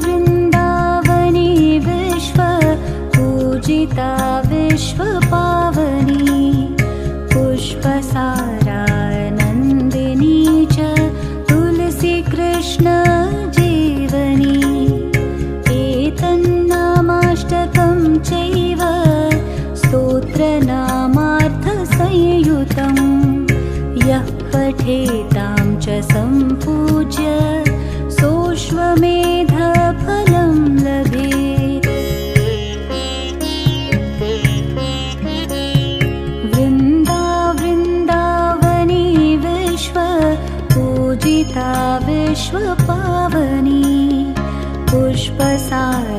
वृन्दावनी विश्व पूजिता विश्वपावनी पुष्पसारा नन्दिनी च तुलसी कृष्ण जीवनी एतन्नामाष्टकं चैव स्तोत्रनामार्थसंयुतं यः पठेतां च सम्पूज्य सोऽश्वमेधफलं लभेत्। वृन्दावनी विश्व पूजिता विश्वपावनी पुष्पसारा